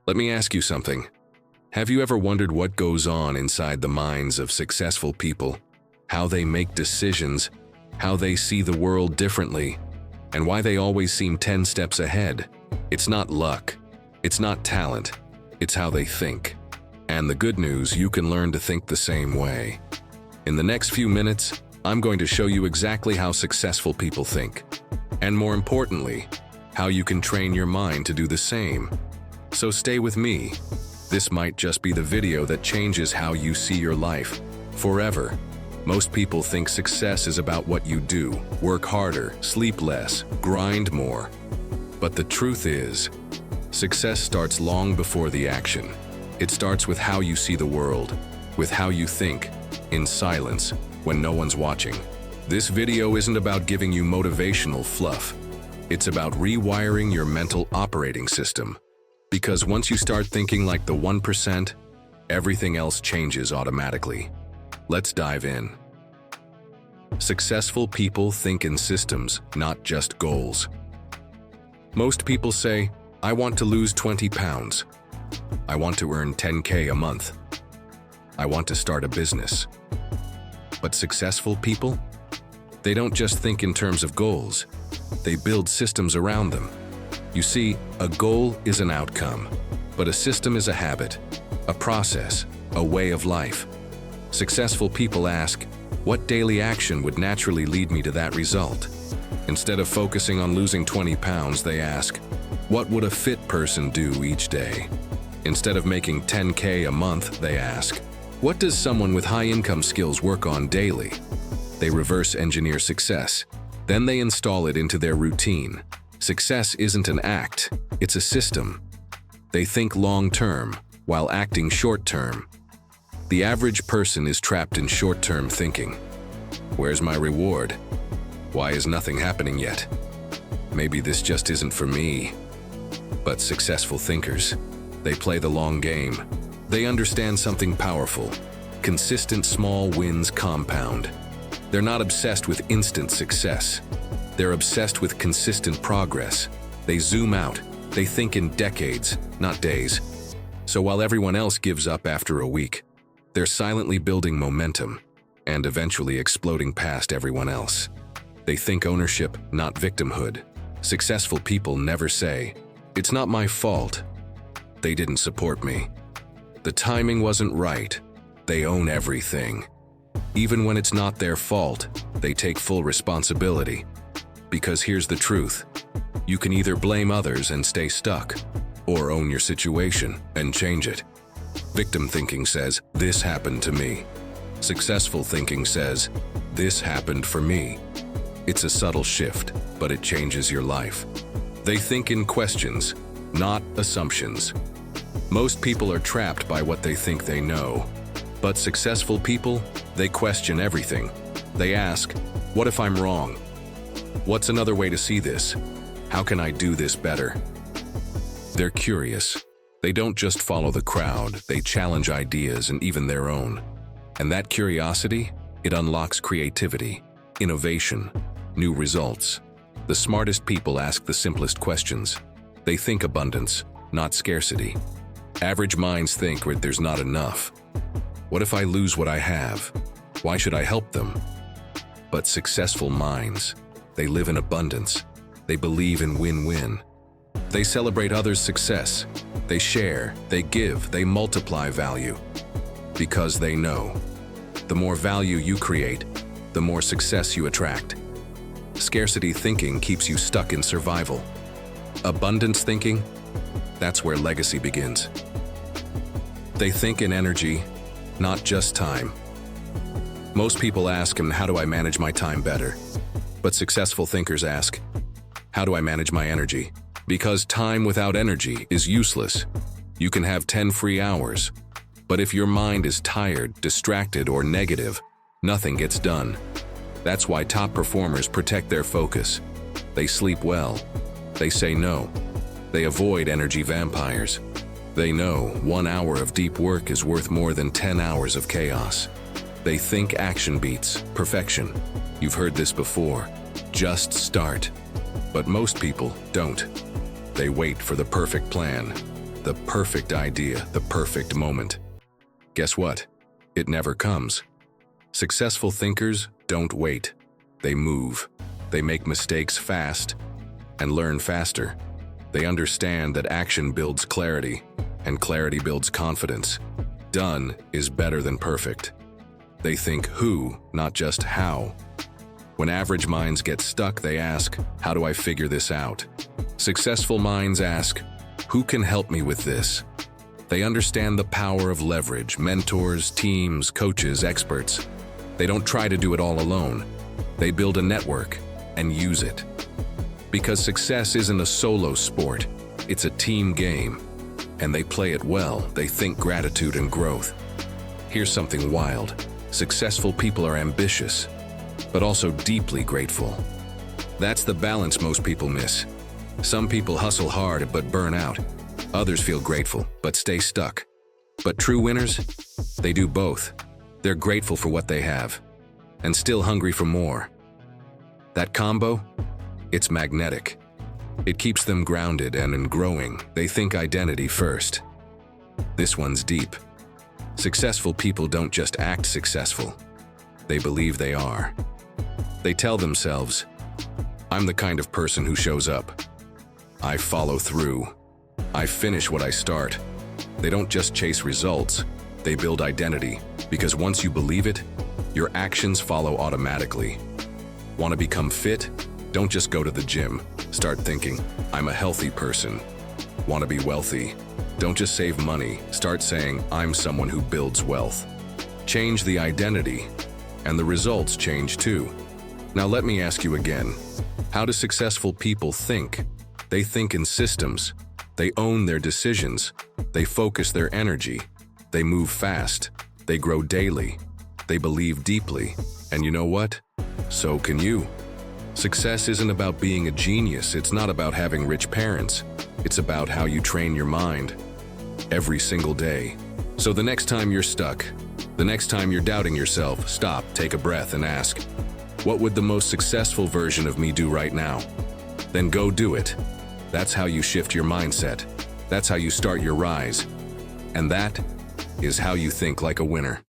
Let me ask you something. Have you ever wondered what goes on inside the minds of successful people? How they make decisions, how they see the world differently, and why they always seem 10 steps ahead? It's not luck. It's not talent. It's how they think. And the good news, you can learn to think the same way. In the next few minutes, I'm going to show you exactly how successful people think. And more importantly, how you can train your mind to do the same. So stay with me. This might just be the video that changes how you see your life forever. Most people think success is about what you do, work harder, sleep less, grind more. But the truth is, success starts long before the action. It starts with how you see the world, with how you think, in silence, when no one's watching. This video isn't about giving you motivational fluff. It's about rewiring your mental operating system. Because once you start thinking like the 1%, everything else changes automatically. Let's dive in. Successful people think in systems, not just goals. Most people say, I want to lose 20 pounds. I want to earn 10K a month. I want to start a business. But successful people? They don't just think in terms of goals. They build systems around them. You see, a goal is an outcome, but a system is a habit, a process, a way of life. Successful people ask, what daily action would naturally lead me to that result? Instead of focusing on losing 20 pounds, they ask, what would a fit person do each day? Instead of making 10K a month, they ask, what does someone with high income skills work on daily? They reverse engineer success. Then they install it into their routine. Success isn't an act, it's a system. They think long-term while acting short-term. The average person is trapped in short-term thinking. Where's my reward? Why is nothing happening yet? Maybe this just isn't for me. But successful thinkers, they play the long game. They understand something powerful. Consistent small wins compound. They're not obsessed with instant success. They're obsessed with consistent progress. They zoom out. They think in decades, not days. So while everyone else gives up after a week, they're silently building momentum and eventually exploding past everyone else. They think ownership, not victimhood. Successful people never say, it's not my fault. They didn't support me. The timing wasn't right. They own everything. Even when it's not their fault, they take full responsibility. Because here's the truth. You can either blame others and stay stuck, or own your situation and change it. Victim thinking says, this happened to me. Successful thinking says, this happened for me. It's a subtle shift, but it changes your life. They think in questions, not assumptions. Most people are trapped by what they think they know. But successful people, they question everything. They ask, what if I'm wrong? What's another way to see this? How can I do this better? They're curious. They don't just follow the crowd, they challenge ideas and even their own. And that curiosity, it unlocks creativity, innovation, new results. The smartest people ask the simplest questions. They think abundance, not scarcity. Average minds think where there's not enough. What if I lose what I have? Why should I help them? But successful minds, they live in abundance. They believe in win-win. They celebrate others' success. They share, they give, they multiply value. Because they know, the more value you create, the more success you attract. Scarcity thinking keeps you stuck in survival. Abundance thinking, that's where legacy begins. They think in energy, not just time. Most people ask, how do I manage my time better? But successful thinkers ask, how do I manage my energy? Because time without energy is useless. You can have 10 free hours, but if your mind is tired, distracted, or negative, nothing gets done. That's why top performers protect their focus. They sleep well. They say no. They avoid energy vampires. They know 1 hour of deep work is worth more than 10 hours of chaos. They think action beats perfection. You've heard this before. Just start. But most people don't. They wait for the perfect plan. the perfect idea, the perfect moment. Guess what? It never comes. Successful thinkers don't wait. They move. They make mistakes fast and learn faster. They understand that action builds clarity, and clarity builds confidence. Done is better than perfect. They think who, not just how. When average minds get stuck, they ask, how do I figure this out? Successful minds ask, who can help me with this? They understand the power of leverage, mentors, teams, coaches, experts. They don't try to do it all alone. They build a network and use it. Because success isn't a solo sport, it's a team game. And they play it well. They think gratitude and growth. Here's something wild. Successful people are ambitious, but also deeply grateful. That's the balance most people miss. Some people hustle hard but burn out. Others feel grateful but stay stuck. But true winners, they do both. They're grateful for what they have and still hungry for more. That combo, it's magnetic. It keeps them grounded and in growing. They think identity first. This one's deep. Successful people don't just act successful. They believe they are. They tell themselves, I'm the kind of person who shows up. I follow through. I finish what I start. They don't just chase results. They build identity, because once you believe it, your actions follow automatically. Want to become fit? Don't just go to the gym. Start thinking, I'm a healthy person. Want to be wealthy? Don't just save money. Start saying, I'm someone who builds wealth. Change the identity, and the results change too. Now let me ask you again, how do successful people think? They think in systems. They own their decisions. They focus their energy. They move fast. They grow daily. They believe deeply. And you know what? So can you. Success isn't about being a genius. It's not about having rich parents. It's about how you train your mind every single day. So the next time you're stuck, the next time you're doubting yourself, stop, take a breath and ask, what would the most successful version of me do right now? Then go do it. That's how you shift your mindset. That's how you start your rise. And that is how you think like a winner.